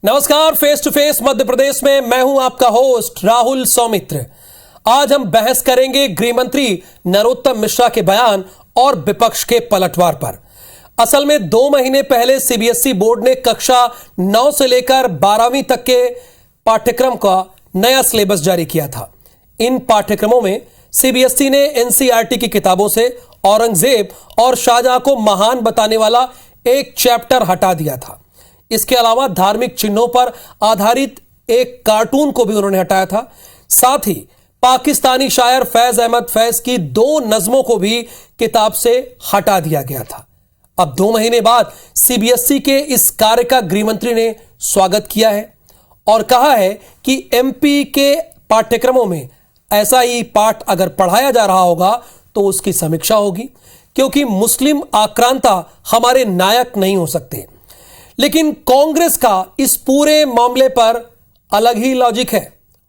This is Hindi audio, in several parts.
नमस्कार, face to face Madhya Pradesh में मैं हूं आपका होस्ट राहुल सौमित्र। आज हम बहस करेंगे गृह मंत्री नरोत्तम मिश्रा के बयान और विपक्ष के पलटवार पर। असल में 2 महीने पहले सीबीएसई बोर्ड ने कक्षा 9 से लेकर 12वीं तक के पाठ्यक्रम का नया सिलेबस जारी किया था। इन पाठ्यक्रमों में सीबीएसई ने एनसीईआरटी की किताबों से औरंगजेब और शाहजहां को महान बताने वाला एक चैप्टर हटा दिया था। इसके अलावा धार्मिक चिन्हों पर आधारित एक कार्टून को भी उन्होंने हटाया था। साथ ही पाकिस्तानी शायर फैज अहमद फैज की 2 नज्मों को भी किताब से हटा दिया गया था। अब 2 महीने बाद सीबीएसई के इस कार्य का गृह मंत्री ने स्वागत किया है और कहा है कि एमपी के पाठ्यक्रमों में ऐसा ही पाठ अगर पढ़ाया जा रहा होगा तो उसकी समीक्षा होगी, क्योंकि मुस्लिम आक्रांता हमारे नायक नहीं हो सकते। लेकिन कांग्रेस का इस पूरे मामले पर अलग ही लॉजिक है।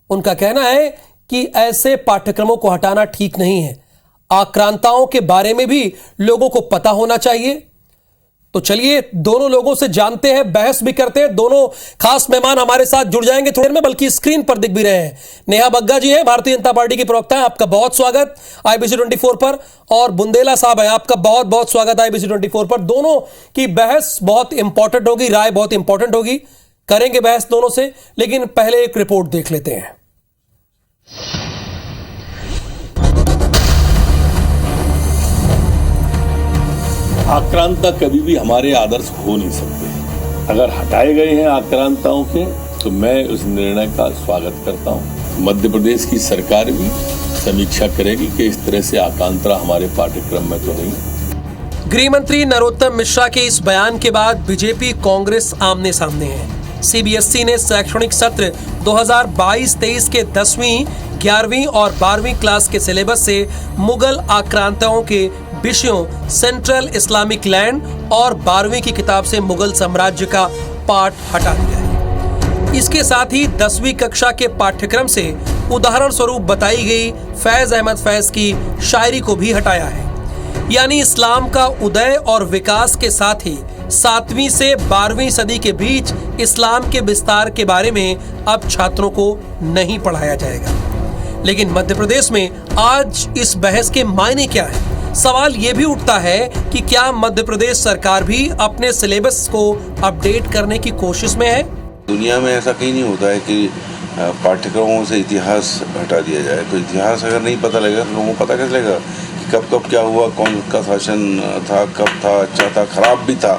उनका कहना है कि ऐसे पाठ्यक्रमों को हटाना ठीक नहीं है, आक्रांताओं के बारे में भी लोगों को पता होना चाहिए। तो चलिए दोनों लोगों से जानते हैं, बहस भी करते हैं। दोनों खास मेहमान हमारे साथ जुड़ जाएंगे थोड़ी देर में, बल्कि स्क्रीन पर दिख भी रहे हैं। नेहा बग्गा जी हैं, भारतीय जनता पार्टी की प्रवक्ता हैं, आपका बहुत स्वागत आईबीसी 24 पर। और बुंदेला साहब हैं, आपका बहुत बहुत स्वागत आईबीसी 24 पर। दोनों की बहस बहुत इंपॉर्टेंट होगी, राय बहुत इंपॉर्टेंट होगी, करेंगे बहस दोनों से। लेकिन पहले एक रिपोर्ट देख लेते हैं। आक्रांता कभी भी हमारे आदर्श हो नहीं सकते। अगर हटाए गए हैं आक्रांताओं के तो मैं उस निर्णय का स्वागत करता हूं। मध्य प्रदेश की सरकार भी समीक्षा करेगी कि इस तरह से आक्रांता हमारे पाठ्यक्रम में तो नहीं। गृह मंत्री नरोत्तम मिश्रा के इस बयान के बाद बीजेपी कांग्रेस आमने सामने है। सीबीएसई ने शैक्षणिक सत्र 2022-23 के 10वीं, 11वीं और 12वीं क्लास के सिलेबस से मुगल आक्रांताओं के विषयों सेंट्रल इस्लामिक लैंड और 12वीं की किताब से मुगल साम्राज्य का पाठ हटा दिया है। इसके साथ ही 10वीं कक्षा के पाठ्यक्रम से उदाहरण स्वरूप बताई गई फैज अहमद फैज की शायरी को भी हटाया है। यानी इस्लाम का उदय और विकास के साथ ही 7वीं से 12वीं सदी के बीच इस्लाम के विस्तार के बारे में अब छात्रों को नहीं पढ़ाया जाएगा। लेकिन मध्य प्रदेश में आज इस बहस के मायने क्या है? सवाल ये भी उठता है कि क्या मध्य प्रदेश सरकार भी अपने सिलेबस को अपडेट करने की कोशिश में है? दुनिया में ऐसा कहीं नहीं होता है कि पाठ्यक्रमों से इतिहास हटा दिया जाए। तो इतिहास अगर नहीं पता लगेगा तो लोगों को पता कैसे लगेगा कि कब कब क्या हुआ, कौन का शासन था, कब था, अच्छा था, खराब भी था,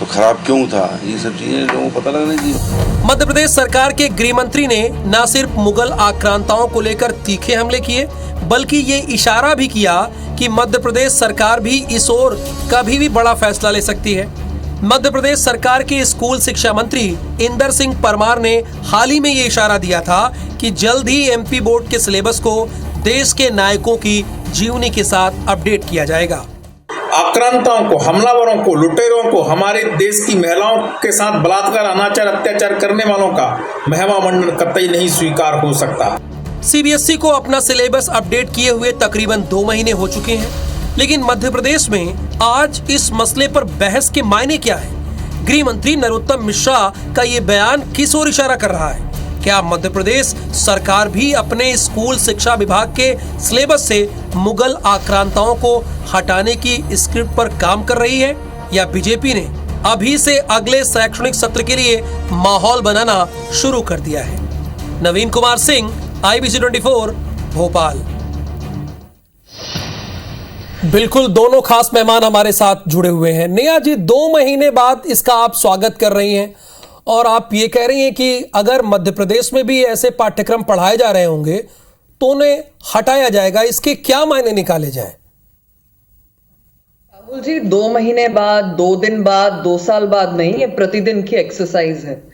तो खराब क्यों था, ये सब चीजें लोगों को पता लगना चाहिए। मध्य प्रदेश सरकार के गृह मंत्री ने न सिर्फ मुगल आक्रांताओं को लेकर तीखे हमले किए, बल्कि ये इशारा भी किया कि मध्य प्रदेश सरकार भी इस ओर कभी भी बड़ा फैसला ले सकती है। मध्य प्रदेश सरकार के स्कूल शिक्षा मंत्री इंदर सिंह परमार ने हाल ही में ये इशारा दिया था कि जल्द ही एमपी बोर्ड के सिलेबस को देश के नायकों की जीवनी के साथ अपडेट किया जाएगा। आक्रांताओं को, हमलावरों को, लुटेरों को, हमारे देश की महिलाओं के साथ बलात्कार, अनाचार, अत्याचार करने वालों का महिमा मंडन कतई नहीं स्वीकार हो सकता। सीबीएसई को अपना सिलेबस अपडेट किए हुए तकरीबन 2 महीने हो चुके हैं, लेकिन मध्य प्रदेश में आज इस मसले पर बहस के मायने क्या है? गृह मंत्री नरोत्तम मिश्रा का ये बयान किस ओर इशारा कर रहा है? क्या मध्य प्रदेश सरकार भी अपने स्कूल शिक्षा विभाग के सिलेबस से मुगल आक्रांताओं को हटाने की स्क्रिप्ट पर काम कर रही है, या बीजेपी ने अभी से अगले शैक्षणिक सत्र के लिए माहौल बनाना शुरू कर दिया है? नवीन कुमार सिंह, आईबीसी 24, भोपाल। बिल्कुल, दोनों खास मेहमान हमारे साथ जुड़े हुए हैं। नेहा जी, 2 महीने बाद इसका आप स्वागत कर रही हैं और आप ये कह रही हैं कि अगर मध्य प्रदेश में भी ऐसे पाठ्यक्रम पढ़ाए जा रहे होंगे तो उन्हें हटाया जाएगा। इसके क्या मायने निकाले जाएं? राहुल जी, 2 महीने बाद, 2 दिन बाद, 2 साल बाद नहीं, ये प्रतिदिन की एक्सरसाइज है।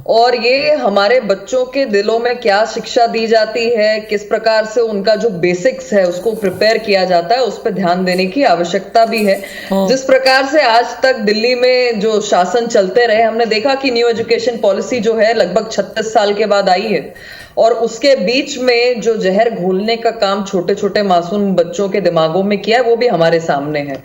और ये हमारे बच्चों के दिलों में क्या शिक्षा दी जाती है, किस प्रकार से उनका जो बेसिक्स है उसको प्रिपेयर किया जाता है, उस पर ध्यान देने की आवश्यकता भी है। जिस प्रकार से आज तक दिल्ली में जो शासन चलते रहे, हमने देखा कि न्यू एजुकेशन पॉलिसी जो है लगभग 36 साल के बाद आई है, और उसके बीच में जो जहर घोलने का काम छोटे छोटे मासूम बच्चों के दिमागों में किया है वो भी हमारे सामने है।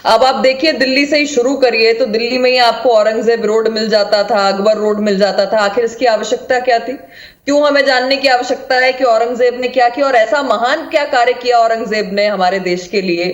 अब आप देखिए, दिल्ली से ही शुरू करिए तो दिल्ली में ही आपको औरंगजेब रोड मिल जाता था, अकबर रोड मिल जाता था। आखिर इसकी आवश्यकता क्या थी? क्यों हमें जानने की आवश्यकता है कि औरंगजेब ने क्या किया और ऐसा महान क्या कार्य किया औरंगजेब ने हमारे देश के लिए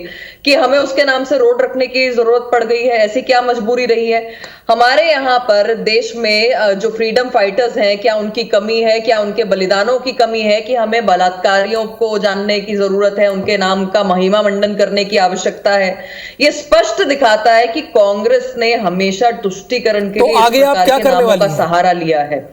कि हमें उसके नाम से रोड रखने की जरूरत पड़ गई है? ऐसी क्या मजबूरी रही है? हमारे यहाँ पर देश में जो फ्रीडम फाइटर्स हैं, क्या उनकी कमी है? क्या उनके बलिदानों की कमी है कि हमें बलात्कारियों को जानने की जरूरत है, उनके नाम का महिमा मंडन करने की आवश्यकता है? ये स्पष्ट दिखाता है कि कांग्रेस ने हमेशा तुष्टीकरण के लिए आगे आप क्या करने वाली का सहारा लिया है।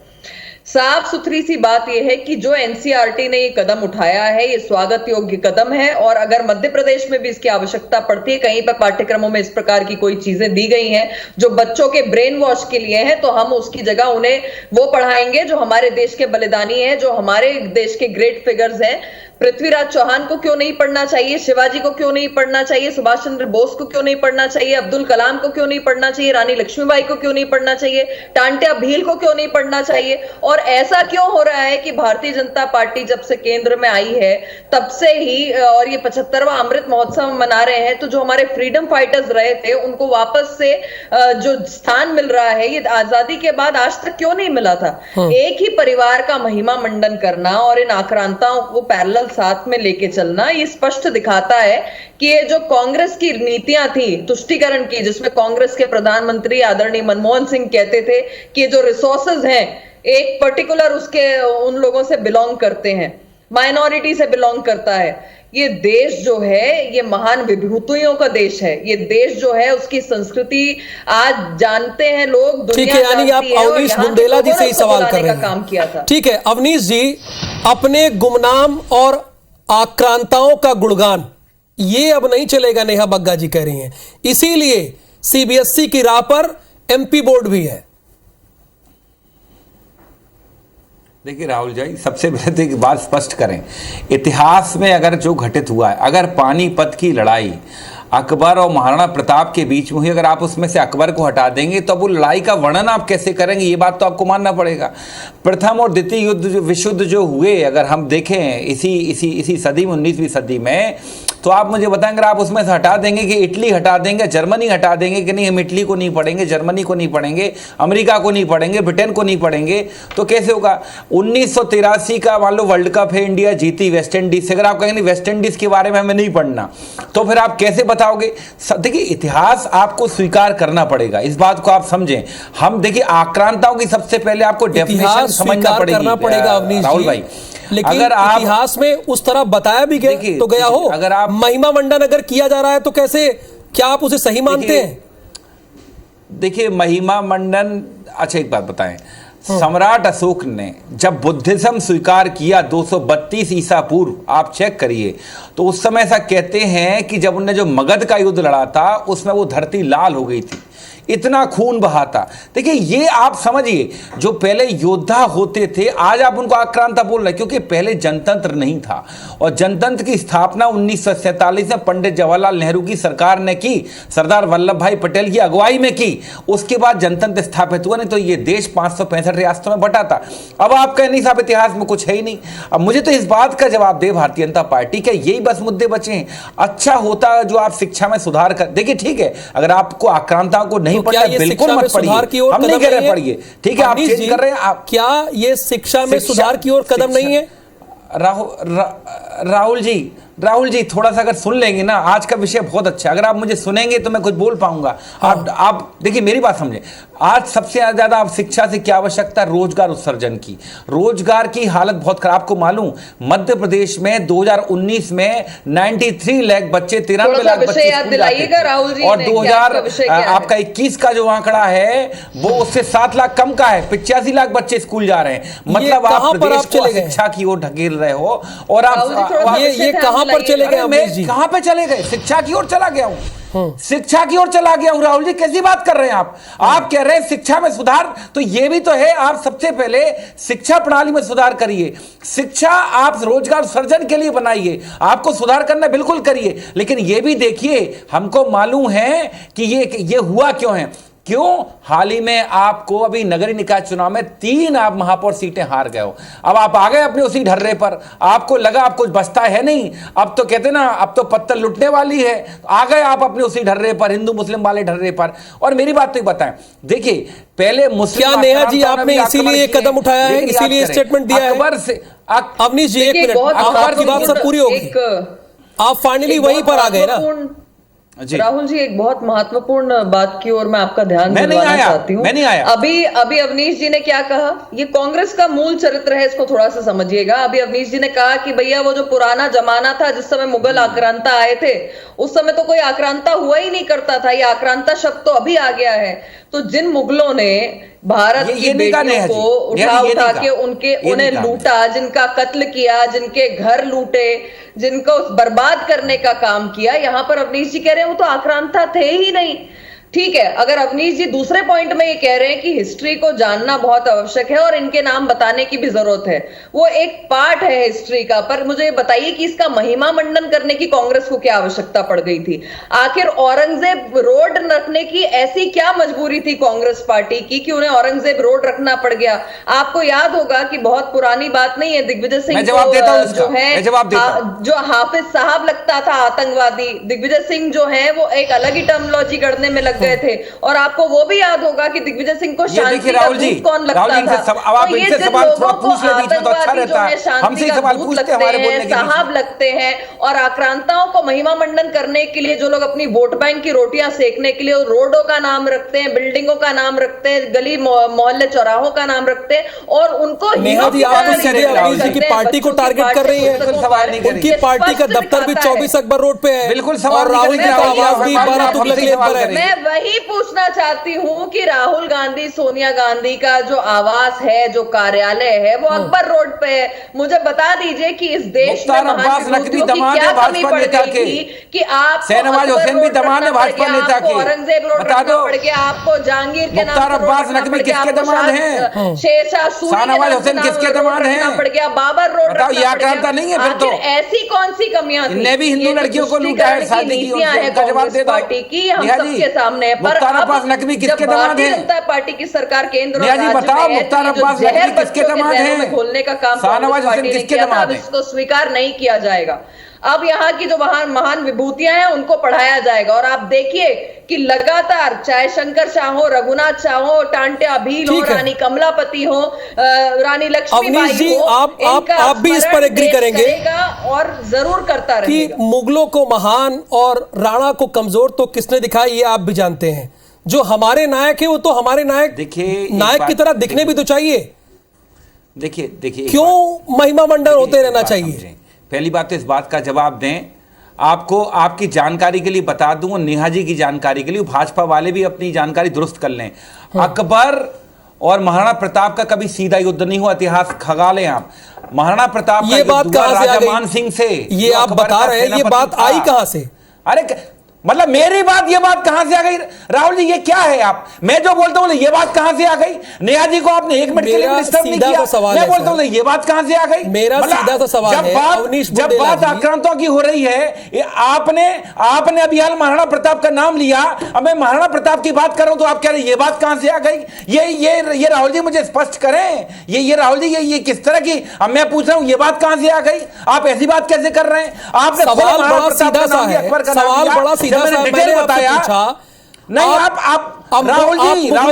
साफ सुथरी सी बात यह है कि जो एनसीईआरटी ने ये कदम उठाया है, ये स्वागत योग्य कदम है। और अगर मध्य प्रदेश में भी इसकी आवश्यकता पड़ती है, कहीं पर पाठ्यक्रमों में इस प्रकार की कोई चीजें दी गई हैं जो बच्चों के ब्रेन वॉश के लिए हैं, तो हम उसकी जगह उन्हें वो पढ़ाएंगे जो हमारे देश के बलिदानी हैं, जो हमारे देश के ग्रेट फिगर्स हैं। पृथ्वीराज चौहान को क्यों नहीं पढ़ना चाहिए? शिवाजी को क्यों नहीं पढ़ना चाहिए? सुभाष चंद्र बोस को क्यों नहीं पढ़ना चाहिए? अब्दुल कलाम को क्यों नहीं पढ़ना चाहिए? रानी लक्ष्मीबाई को क्यों नहीं पढ़ना चाहिए? टांट्या भील को क्यों नहीं पढ़ना चाहिए? और ऐसा क्यों हो रहा है कि भारतीय जनता पार्टी जब से केंद्र में आई है तब से ही, और ये 75वां अमृत महोत्सव मना रहे हैं, तो जो हमारे फ्रीडम फाइटर्स रहे थे उनको वापस से जो स्थान मिल रहा है, ये आजादी के बाद आज तक क्यों नहीं मिला था? एक ही परिवार का महिमा मंडन करना और इन आक्रांताओं को पैरेलल साथ में लेके चलना, ये स्पष्ट दिखाता है कि ये जो कांग्रेस की नीतियां थी तुष्टीकरण की, जिसमें कांग्रेस के प्रधानमंत्री आदरणीय मनमोहन सिंह कहते थे कि जो रिसोर्सेज हैं एक पर्टिकुलर उसके उन लोगों से बिलोंग करते हैं, माइनॉरिटी से बिलोंग करता है। ये देश जो है ये महान विभूतियों का देश है। ये देश जो है उसकी संस्कृति आज जानते हैं लोग, दुनिया यानी आप अवनीश बुंदेला जी से ही सवाल कर रहे हैं। काम किया था। ठीक है अवनीश जी, अपने गुमनाम और आक्रांताओं का गुणगान ये अब नहीं चलेगा, नेहा बग्गा जी कह रही हैं। इसीलिए सीबीएसई की राह पर एमपी बोर्ड भी है। देखिए राहुल जी, सबसे पहले तो एक बात स्पष्ट करें, इतिहास में अगर जो घटित हुआ है, अगर पानीपत की लड़ाई अकबर और महाराणा प्रताप के बीच में हुई, अगर आप उसमें से अकबर को हटा देंगे तो अब वो लड़ाई का वर्णन आप कैसे करेंगे? ये बात तो आपको मानना पड़ेगा। प्रथम और द्वितीय युद्ध विश्व युद्ध जो हुए, अगर हम देखें इसी सदी में, 19वीं सदी में, तो आप मुझे बताएं, अगर आप उसमें से हटा देंगे कि इटली हटा देंगे, जर्मनी हटा देंगे कि नहीं हम इटली को नहीं पढ़ेंगे, जर्मनी को नहीं पढ़ेंगे, अमेरिका को नहीं पढ़ेंगे, ब्रिटेन को नहीं पढ़ेंगे, तो कैसे होगा? 1983 का मान लो वर्ल्ड कप है, इंडिया जीती वेस्ट इंडीज से, अगर आप कहेंगे वेस्ट इंडीज के बारे में हमें नहीं पढ़ना, तो फिर आप कैसे बताओगे? देखिए इतिहास आपको स्वीकार करना पड़ेगा, इस बात को आप समझें। हम देखिए आक्रांताओं की सबसे पहले आपको डेफिनेशन समझना पड़ेगा राहुल भाई। लेकिन अगर आप इतिहास में उस तरह बताया भी गया तो गया हो, अगर आप महिमा मंडन अगर किया जा रहा है तो कैसे, क्या आप उसे सही मानते हैं? देखिए महिमा मंडन, अच्छा एक बात बताएं, सम्राट अशोक ने जब बुद्धिज्म स्वीकार किया 232 ईसा पूर्व, आप चेक करिए, तो उस समय ऐसा कहते हैं कि जब उन्होंने जो मगध का युद्ध लड़ा था उसमें वो धरती लाल हो गई थी, इतना खून बहा था। देखिए ये आप समझिए, जो पहले योद्धा होते थे आज आप उनको आक्रांता बोल रहे, क्योंकि पहले जनतंत्र नहीं था, और जनतंत्र की स्थापना 1947 में पंडित जवाहरलाल नेहरू की सरकार ने की, सरदार वल्लभ भाई पटेल की अगुवाई में की, उसके बाद जनतंत्र स्थापित हुआ। नहीं तो ये देश 565 रियासतों में बटा था। अब आप कहें नहीं साहब इतिहास में कुछ है ही नहीं। अब मुझे तो इस बात का जवाब दे भारतीय जनता पार्टी के, यही बस मुद्दे बचे हैं। अच्छा होता जो आप शिक्षा में सुधार कर, देखिए ठीक है, अगर आपको आक्रांताओं को नहीं पढ़ना, बिल्कुल मत पढ़िए, हम नहीं कह रहे पढ़िए, ठीक है, आप चेंज कर रहे हैं। आप क्या ये शिक्षा में सुधार की ओर कदम नहीं है? राहुल जी थोड़ा सा अगर सुन लेंगे ना, आज का विषय बहुत अच्छा है, अगर आप मुझे सुनेंगे तो मैं कुछ बोल पाऊंगा। आप देखिए मेरी बात समझे, आज सबसे ज्यादा आप शिक्षा से क्या आवश्यकता है? रोजगार उत्सर्जन की। रोजगार की हालत बहुत खराब। आपको मालूम मध्य प्रदेश में 2019 में 93 लाख बच्चे, 93 लाख बच्चे और 2021 का जो आंकड़ा है वो उससे 7 लाख कम का है, 85 लाख बच्चे स्कूल जा रहे हैं। मतलब आप प्रदेश को शिक्षा की ओर ढकेल रहे हो, और आप ये कहां पर चले गए? मैं कहां पे चले गए? शिक्षा की ओर चला गया हूं, शिक्षा की ओर चला गया हूं। राहुल जी कैसी बात कर रहे हैं आप? आप कह रहे हैं शिक्षा में सुधार, तो ये भी तो है, आप सबसे पहले शिक्षा प्रणाली में सुधार करिए। शिक्षा आप रोजगार सर्जन के लिए बनाइए, आपको सुधार करना बिल्कुल करिए, लेकिन ये भी देखिए, हमको मालूम है कि ये हुआ क्यों है। क्यों? हाल ही में आपको अभी नगरीय निकाय चुनाव में 3 आप महापौर सीटें हार गए हो। अब आप आ गए अपने उसी ढर्रे पर, आपको लगा आप कुछ बचता है नहीं, अब तो कहते ना अब तो पत्तल लुटने वाली है, आ गए आप अपने उसी ढर्रे पर, हिंदू मुस्लिम वाले ढर्रे पर। और मेरी बात तो बताएं, देखिए पहले मुस्लिम, क्या नेहा जी आपने इसीलिए ये कदम उठाया है, इसीलिए स्टेटमेंट दिया है? अकबर से अवनीश जी एक मिनट, आपकी बात सब पूरी होगी, आप फाइनली वहीं पर आ गए ना जी। राहुल जी, एक बहुत महत्वपूर्ण बात की ओर मैं आपका ध्यान दिलवाना चाहती हूँ। मैं नहीं आया। अभी अवनीश जी ने क्या कहा, ये कांग्रेस का मूल चरित्र है, इसको थोड़ा सा समझिएगा। अभी अवनीश जी ने कहा कि भैया वो जो पुराना जमाना था जिस समय मुगल आक्रांता आए थे, उस समय तो कोई आक्रांता हुआ ही नहीं करता था, ये आक्रांता शब्द तो अभी आ गया है। तो जिन मुगलों ने भारत की बेटियों को उठा के उन्हें लूटा, जिनका कत्ल किया, जिनके घर लूटे, जिनको बर्बाद करने का काम किया, यहां पर अवनीश जी कह रहे हैं वो तो आक्रांता थे ही नहीं। ठीक है, अगर अवनीश जी दूसरे पॉइंट में ये कह रहे हैं कि हिस्ट्री को जानना बहुत आवश्यक है और इनके नाम बताने की भी जरूरत है, वो एक पार्ट है हिस्ट्री का, पर मुझे बताइए कि इसका महिमा मंडन करने की कांग्रेस को क्या आवश्यकता पड़ गई थी? आखिर औरंगजेब रोड रखने की ऐसी क्या मजबूरी थी कांग्रेस पार्टी की कि उन्हें औरंगजेब रोड रखना पड़ गया? आपको याद होगा कि बहुत पुरानी बात नहीं है, दिग्विजय सिंह जो है, जो हाफिज साहब लगता था आतंकवादी, दिग्विजय सिंह जो है वो एक अलग ही टर्मिनोलॉजी करने में लग गए थे। और आपको वो भी याद होगा कि दिग्विजय सिंह को शांति का दूत कौन लगता था? तो ये जिन लोगों को आतंकवादी जो है शांति का दूत लगते हैं, साहब लगते हैं, और आक्रांताओं को महिमा मंडन करने के लिए जो लोग अपनी वोट बैंक की रोटियां सेकने के लिए रोडों का नाम रखते हैं, बिल्डिंगों का नाम रखते हैं, गली मोहल्ले चौराहों का नाम रखते हैं, और उनको की पार्टी को टारगेट कर रही है। उनकी पार्टी का दफ्तर भी 24 अकबर रोड पे है, बिल्कुल, और राहुल की आवाज भी 12 तुगलक लेन पर है। मैं वही पूछना चाहती हूँ कि राहुल गांधी, सोनिया गांधी का जो आवास है, जो कार्यालय है, वो अकबर रोड पे है। मुझे बता दीजिए कि इस देश में महान की क्या कमी पड़ गई थी कि आप शहनवाज हुसैन भी दमाद है भाजपा नेता के, औरंगजेब रोड रखना पड़ गया, आपको जहांगीर के नाम किसके दमाद हैं? शेरशाह शहनवाज हुसैन किसके दमाद हैं? पड़ गया, बाबर रोड बताओ, ये आक्रांता नहीं है? फिर तो ऐसी कौन सी कमियां थी? इनने भी हिंदू लड़कियों को लूटा है, शादी की, उनका जवाब दे दो पार्टी की, हम सबके सामने है। पर किसके दमाद है? जनता पार्टी की सरकार केंद्र बताओ, मुख्तार अब्बास नकवी किसके दमाद हैं? खोलने का काम शाहनवाज हुसैन किसके दमाद हैं? इसको स्वीकार नहीं किया जाएगा। अब यहाँ की जो महान विभूतियां हैं उनको पढ़ाया जाएगा, और आप देखिए कि लगातार चाहे शंकर शाह हो, रघुनाथ शाह हो, टांटे भील हो, रानी कमलापति हो, रानी लक्ष्मीबाई हो, आप भी इस पर एग्री करेंगे और जरूर करता रहेगा कि मुगलों को महान और राणा को कमजोर तो किसने दिखाया, ये आप भी जानते हैं। जो हमारे नायक है वो तो हमारे नायक की तरह दिखने भी तो चाहिए। देखिए क्यों महिमा मंडन होते रहना चाहिए? पहली बात तो इस बात का जवाब दें, आपको आपकी जानकारी के लिए बता दूं, नेहा जी की जानकारी के लिए, भाजपा वाले भी अपनी जानकारी दुरुस्त कर लें। अकबर और महाराणा प्रताप का कभी सीधा युद्ध नहीं हुआ, इतिहास खगा लें आप। महाराणा प्रताप ये बात कहां से आ गई? मान सिंह से ये आप बता रहे हैं, ये बात आई कहां से? अरे मतलब मेरी बात, ये बात कहां से आ गई? राहुल जी ये क्या है? आप, मैं जो बोलता हूं ये बात कहां से आ गई? नेहा जी को आपने 1 मिनट के लिए डिस्टर्ब नहीं किया। मैं बोलता हूं ये बात कहां से आ गई? मेरा सीधा सा सवाल है, जब बात आक्रांतों की हो रही है, आपने अभी हाल महाराणा प्रताप का नाम लिया, अब मैं महाराणा प्रताप की बात कर रहा हूं तो आप कह रहे हैं ये बात कहां से आ गई? ये राहुल जी मुझे स्पष्ट करें, ये राहुल जी ये किस तरह की, अब मैं पूछ रहा हूं ये बात कहां से आ गई? आप ऐसी बात कैसे कर रहे हैं? आपने सवाल बड़ा सीधा सा है, सवाल बड़ा सीधा सा, मैंने बताया नहीं। आप राहुल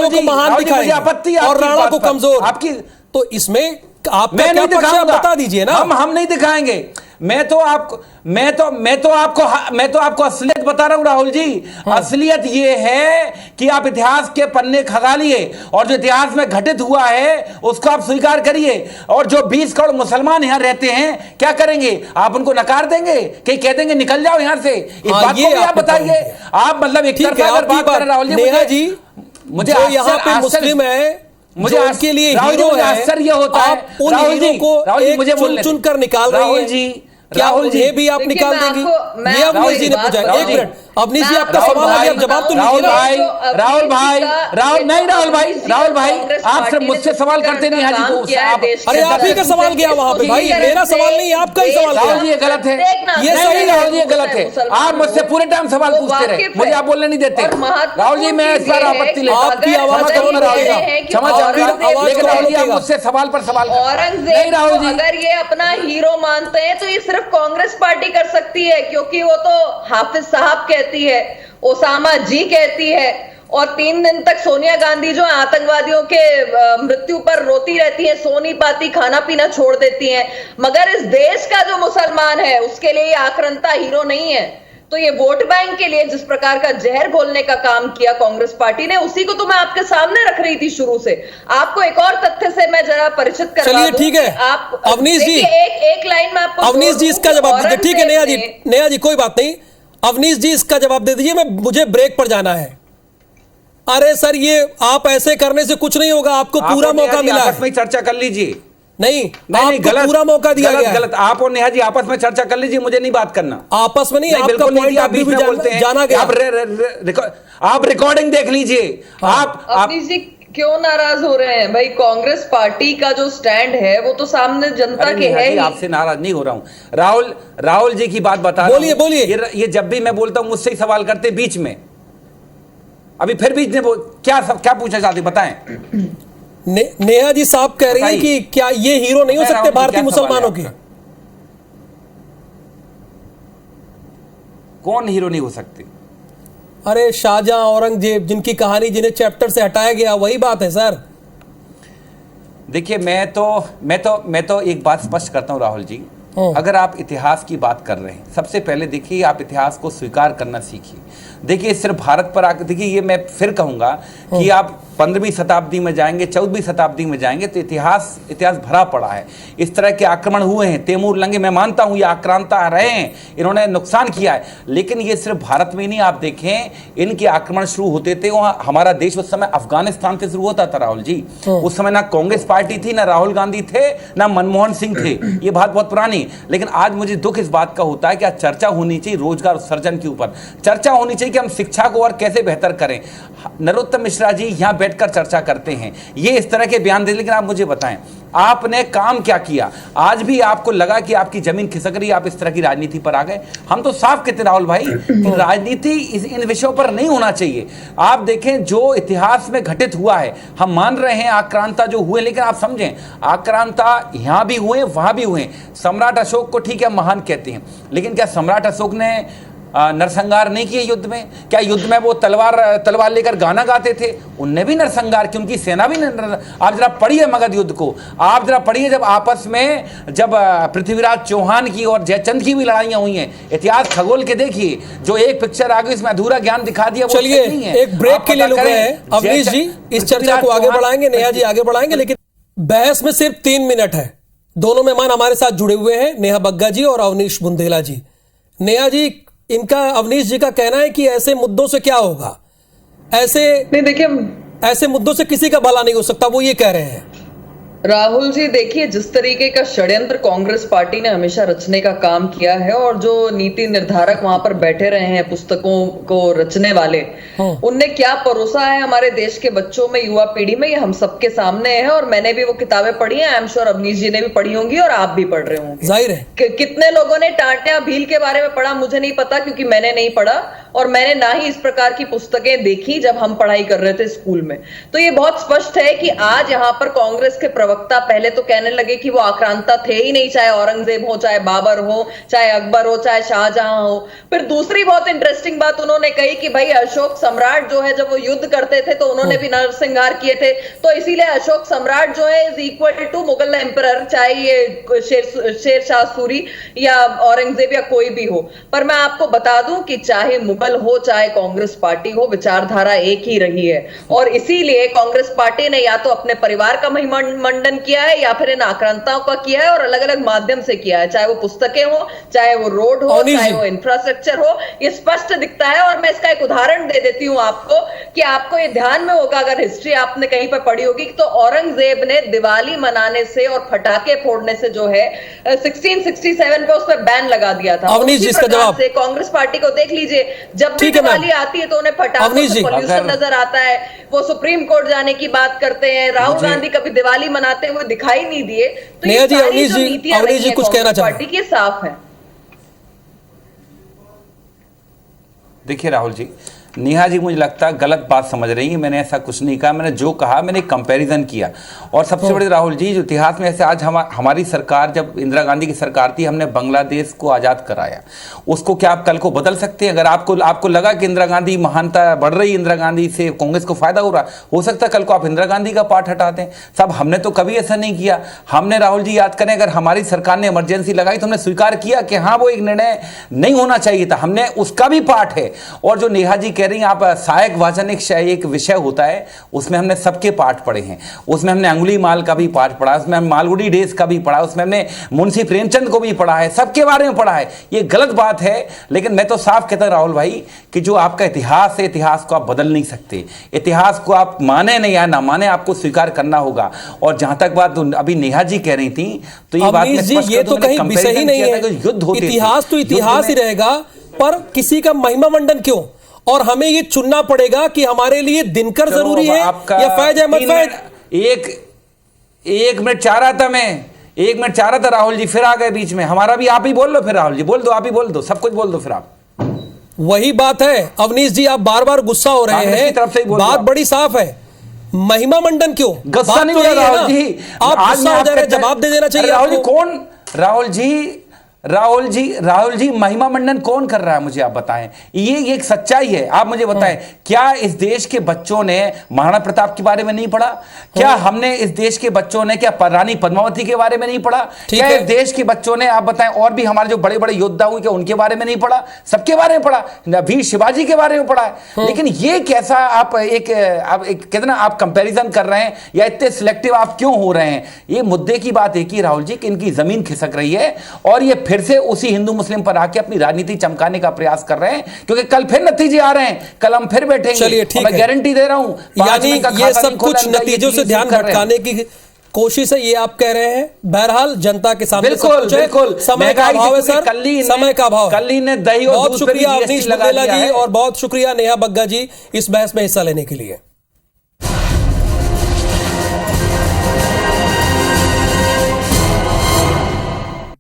जी को महान दिखाएंगे आपत्ति और राणा को कमजोर, आपकी, तो इसमें आप मैं नहीं दिखाऊंगा, बता दीजिए ना। हम नहीं दिखाएंगे। मैं तो आपको असलियत बता रहा हूं राहुल जी। असलियत ये है कि आप इतिहास के पन्ने खगा लिए और जो इतिहास में घटित हुआ है उसको आप स्वीकार करिए। और जो 20 करोड़ मुसलमान यहां रहते हैं क्या करेंगे? आप उनको नकार देंगे कि कह देंगे निकल जाओ यहां से? इस बात को भी आप बताइए। आप मतलब एक तरफा अगर बात कर रहे राहुल जी, मुझे यहाँ पे मुस्लिम है, मुझे उसके लिए हीरो है, आश्चर्य होता है। उन हीरो को चुन कर निकाल रहे हैं। राहुल जी, क्या ये भी आप निकाल देंगी? ये अवनीश जी ने पूछा। एक मिनट, अवनीश जी आपका सवाल आ गया, जवाब तो लीजिए ना। राहुल भाई आप सिर्फ मुझसे सवाल करते नहीं हाजी को। अरे आप ही का सवाल गया वहां पे भाई, मेरा सवाल नहीं, आपका ही सवाल राहुल जी ये गलत है, ये सही राहुल जी ये गलत है। आप मुझसे पूरे टाइम सवाल पूछते रहे, मुझे आप बोलने नहीं देते। राहुल जी मैं इस बार आपत्ति लेता हूं, आपकी आवाज कौन रहेगा, क्षमा चाहूंगा, लेकिन राहुल जी आप मुझसे सवाल पर सवाल औरंगजेब अगर ये अपना हीरो मानते हैं तो ये सिर्फ कांग्रेस पार्टी कर सकती है, क्योंकि वो तो हाफिज साहब कहती है, ओसामा जी कहती है, और 3 दिन तक सोनिया गांधी जो आतंकवादियों के मृत्यु पर रोती रहती है, सो नहीं पाती, खाना पीना छोड़ देती हैं। मगर इस देश का जो मुसलमान है उसके लिए आक्रांता हीरो नहीं है। तो ये वोट बैंक के लिए जिस प्रकार का जहर घोलने का काम किया कांग्रेस पार्टी ने, उसी को तो मैं आपके सामने रख रही थी शुरू से। आपको एक और तथ्य से मैं जरा परिचित करवा दूं। चलिए ठीक है आप अवनीश जी, एक लाइन में आपको अवनीश जी इसका जवाब दीजिए। ठीक है नेहा जी कोई बात नहीं, अवनीश जी इसका जवाब दे दीजिए, मुझे ब्रेक पर जाना है। अरे सर ये आप ऐसे करने से कुछ नहीं होगा, आपको पूरा मौका मिला है। आपस में चर्चा कर लीजिए। नहीं आपको पूरा मौका दिया गया है। गलत, आप और नेहा जी आपस में चर्चा कर लीजिए, मुझे नहीं बात करना। आपस में नहीं, आपका पॉइंट आप भी जाना गया। आप रिकॉर्डिंग देख लीजिए। आप अवनीश जी क्यों नाराज हो रहे हैं भाई? कांग्रेस पार्टी का जो स्टैंड है वो तो सामने जनता के है ही। आपसे नाराज नहीं हो रहा हूं। राहुल जी की बात बता रहा हूं। बोलिए ये जब भी मैं बोलता हूं मुझसे ही सवाल करते बीच में, अभी फिर बीच में क्या पूछा चाहते बताएं। नेहा जी साहब कह रही है कि क्या ये हीरो नहीं हो सकते भारतीय मुसलमानों के? कौन हीरो नहीं हो सकते? अरे शाहजहां, औरंगजेब, जिनकी कहानी जिन्हें चैप्टर से हटाया गया, वही बात है सर। देखिए मैं तो एक बात स्पष्ट करता हूं राहुल जी, अगर आप इतिहास की बात कर रहे हैं, सबसे पहले देखिए आप इतिहास को स्वीकार करना सीखिए। देखिए सिर्फ भारत पर आकर देखिए, ये मैं फिर कहूंगा कि आप 15वीं शताब्दी में जाएंगे, 14वीं शताब्दी में जाएंगे तो इतिहास भरा पड़ा है। इस तरह के आक्रमण हुए हैं, तैमूर लंगे, मैं मानता हूं ये आक्रांता रहे हैं, इन्होंने नुकसान किया है, लेकिन ये सिर्फ भारत में नहीं। आप देखें इनके आक्रमण शुरू होते थे वहां, हमारा देश उस समय अफगानिस्तान से शुरू होता था राहुल जी। उस समय ना कांग्रेस पार्टी थी, ना राहुल गांधी थे, ना मनमोहन सिंह थे, ये बात बहुत पुरानी। लेकिन आज मुझे दुख इस बात का होता है कि आज चर्चा होनी चाहिए रोजगार सर्जन के ऊपर, चर्चा होनी चाहिए कि हम शिक्षा को और कैसे बेहतर करें। नरोत्तम मिश्रा जी यहां बैठकर चर्चा करते हैं, ये इस तरह के बयान दे, लेकिन आप मुझे बताएं आपने काम क्या किया? आज भी आपको लगा कि आपकी जमीन खिसक रही, आप इस तरह की राजनीति पर आ गए। हम तो साफ कहते राहुल भाई कि राजनीति इन विषयों पर नहीं होना चाहिए। आप देखें जो इतिहास में घटित हुआ है, हम मान रहे हैं आक्रांता जो हुए, लेकिन आप समझें आक्रांता यहां भी हुए वहां भी हुए। सम्राट अशोक को ठीक है महान कहते हैं, लेकिन क्या सम्राट अशोक ने नरसंहार नहीं किए युद्ध में? क्या युद्ध में वो तलवार लेकर गाना गाते थे? उनने भी नरसंहार की, उनकी सेना भी आप जरा पढ़िए मगध युद्ध को, आप जरा पढ़िए जब आपस में जब पृथ्वीराज चौहान की और जयचंद की भी लड़ाइयां हुई हैं। इतिहास खगोल के देखिए, जो एक पिक्चर आ गई इसमें अधूरा ज्ञान दिखा दिया। चलिए एक ब्रेक के लिए रुक रहे हैं अवनीश जी, इस चर्चा को आगे बढ़ाएंगे, नेहा जी आगे बढ़ाएंगे, लेकिन बहस में सिर्फ 3 मिनट है। दोनों मेहमान हमारे साथ जुड़े हुए हैं, नेहा बग्गा जी और अवनीश बुंदेला जी। नेहा जी, इनका अवनीश जी का कहना है कि ऐसे मुद्दों से क्या होगा, ऐसे मुद्दों से किसी का भला नहीं हो सकता, वो ये कह रहे हैं। राहुल जी देखिए, जिस तरीके का षड्यंत्र कांग्रेस पार्टी ने हमेशा रचने का काम किया है, और जो नीति निर्धारक वहां पर बैठे रहे हैं पुस्तकों को रचने वाले, उनने क्या परोसा है हमारे देश के बच्चों में, युवा पीढ़ी में, ये हम सबके सामने है। और मैंने भी वो किताबें पढ़ी हैं, आई एम श्योर अवनीश जी ने भी पढ़ी होंगी और आप भी पढ़ रहे होंगे। जाहिर है कितने लोगों ने टाटिया भील के बारे में पढ़ा मुझे नहीं पता, क्योंकि मैंने नहीं पढ़ा और मैंने ना ही इस प्रकार की पुस्तकें देखी जब हम पढ़ाई कर रहे थे स्कूल में। तो ये बहुत स्पष्ट है कि आज यहाँ पर कांग्रेस के प्रवक्ता पहले तो कहने लगे कि वो आक्रांता थे ही नहीं, चाहे औरंगजेब हो, चाहे बाबर हो, चाहे अकबर हो, चाहे शाहजहां हो। फिर दूसरी बहुत इंटरेस्टिंग बात उन्होंने कही कि भाई अशोक सम्राट जो है, जब वो युद्ध करते थे तो उन्होंने भी नरसंहार किए थे, तो इसीलिए अशोक सम्राट जो है is equal to Mughal emperor, चाहे ये शेर शाह सूरी या औरंगजेब या कोई भी हो। पर मैं आपको बता दूं कि चाहे मुगल हो चाहे कांग्रेस पार्टी हो, विचारधारा एक ही रही है। और इसीलिए कांग्रेस पार्टी ने या तो अपने परिवार का महिमामंडन मंडन किया है या फिर इन आक्रांताओं का किया है, और अलग अलग माध्यम से किया है, चाहे वो पुस्तकें हो, चाहे वो रोड हो, चाहे वो इंफ्रास्ट्रक्चर हो, ये स्पष्ट दिखता है। और मैं इसका एक उदाहरण दे देती हूँ आपको कि आपको ये ध्यान में होगा, अगर हिस्ट्री आपने कहीं पर पढ़ी होगी, तो औरंगजेब ने दिवाली मनाने से और पटाखे फोड़ने से जो है 1667 पे उस पर बैन लगा दिया था। अवनीश जी इसका जवाब से कांग्रेस पार्टी को देख लीजिए, जब भी दिवाली आती है तो उन्हें पटाखों से पोल्यूशन नजर आता है, वो सुप्रीम कोर्ट जाने की बात करते हैं। राहुल गांधी कभी दिवाली मनाते हुए दिखाई नहीं दिए। तो ये सारी जो नीतियां रही हैं कांग्रेस पार्टी की साफ है। देखिए राहुल जी, नेहा जी मुझे लगता है गलत बात समझ रही है। मैंने ऐसा कुछ नहीं कहा, मैंने जो कहा मैंने कंपैरिजन किया। और सबसे बड़े राहुल जी, जो इतिहास में ऐसे आज हमारी सरकार, जब इंदिरा गांधी की सरकार थी, हमने बांग्लादेश को आज़ाद कराया, उसको क्या आप कल को बदल सकते हैं? अगर आपको लगा कि इंदिरा गांधी महानता बढ़ रही, इंदिरा गांधी से कांग्रेस को फायदा हो रहा, हो सकता है कल को आप इंदिरा गांधी का पार्ट हटा दें। सब हमने तो कभी ऐसा नहीं किया। हमने राहुल जी याद करें, अगर हमारी सरकार ने इमरजेंसी लगाई तो हमने स्वीकार किया कि हाँ वो एक निर्णय नहीं होना चाहिए था, हमने उसका भी पार्ट है। और जो नेहा जी कह रही हैं आप, सहायक वाचन एक विषय होता है, उसमें हमने सबके पार्ट पढ़े हैं। उसमें हमने अंगुली माल का भी पार्ट पढ़ा, उसमें हम मालगुडी डेज का भी पढ़ा, उसमें हमने मुंशी प्रेमचंद को भी पढ़ा है, सबके बारे में पढ़ा है। ये गलत बात है, लेकिन मैं तो साफ कहता हूं राहुल भाई कि जो आपका इतिहास है, इतिहास को आप बदल नहीं सकते। इतिहास को आप माने नहीं या ना माने, आपको स्वीकार करना होगा। और जहां तक बात अभी नेहा जी कह रही थी, तो ये बात ये तो कहीं विषय ही नहीं है। युद्ध होते, इतिहास तो इतिहास ही रहेगा, पर किसी का महिमा मंडन क्यों? और हमें ये चुनना पड़ेगा कि हमारे लिए दिनकर जरूरी है या फैज अहमद फैज। एक मिनट चाह रहा था मैं, 1 मिनट चाह रहा था राहुल जी, फिर आ गए बीच में। हमारा भी आप ही बोल लो, फिर राहुल जी बोल दो, आप ही बोल दो, सब कुछ बोल दो फिर आप। वही बात है अवनीश जी, आप बार बार गुस्सा हो रहे हैं। बात बड़ी साफ है, महिमा मंडन क्यों? गुस्सा नहीं हो रहा राहुल जी, आप गुस्सा हो जा रहे हैं, जवाब दे देना चाहिए। राहुल जी कौन, राहुल जी महिमा मंडन कौन कर रहा है, मुझे आप बताएं। ये एक सच्चाई है, आप मुझे बताएं, क्या इस देश के बच्चों ने महाराणा प्रताप के बारे में नहीं पढ़ा? क्या हमने इस देश के बच्चों ने क्या रानी पद्मावती के बारे में नहीं पढ़ा? क्या इस देश के बच्चों ने, आप बताएं, और भी हमारे जो बड़े बड़े योद्धा हुए क्या उनके बारे में नहीं पढ़ा? सबके बारे में पढ़ा, वीर शिवाजी के बारे में पढ़ा है। लेकिन ये कैसा आप एक कहते ना, आप कंपैरिजन कर रहे हैं या इतने सिलेक्टिव आप क्यों हो रहे हैं? ये मुद्दे की बात है कि राहुल जी कि इनकी जमीन खिसक रही है और ये फिर से उसी हिंदू मुस्लिम पर आके अपनी राजनीति चमकाने का प्रयास कर रहे हैं, क्योंकि कल फिर नतीजे आ रहे हैं, कल हम फिर बैठेंगे। चलिए ठीक है, मैं गारंटी दे रहा हूं। यानी ये सब कुछ नतीजों से ध्यान भटकाने की कोशिश है, ये आप कह रहे हैं। बहरहाल जनता के सामने बिल्कुल समय का अभाव है सर, समय का अभाव। कल ही ने दही और बहुत शुक्रिया अवनीश बुंदेला जी और बहुत शुक्रिया नेहा बग्गा जी इस बहस में हिस्सा लेने के लिए।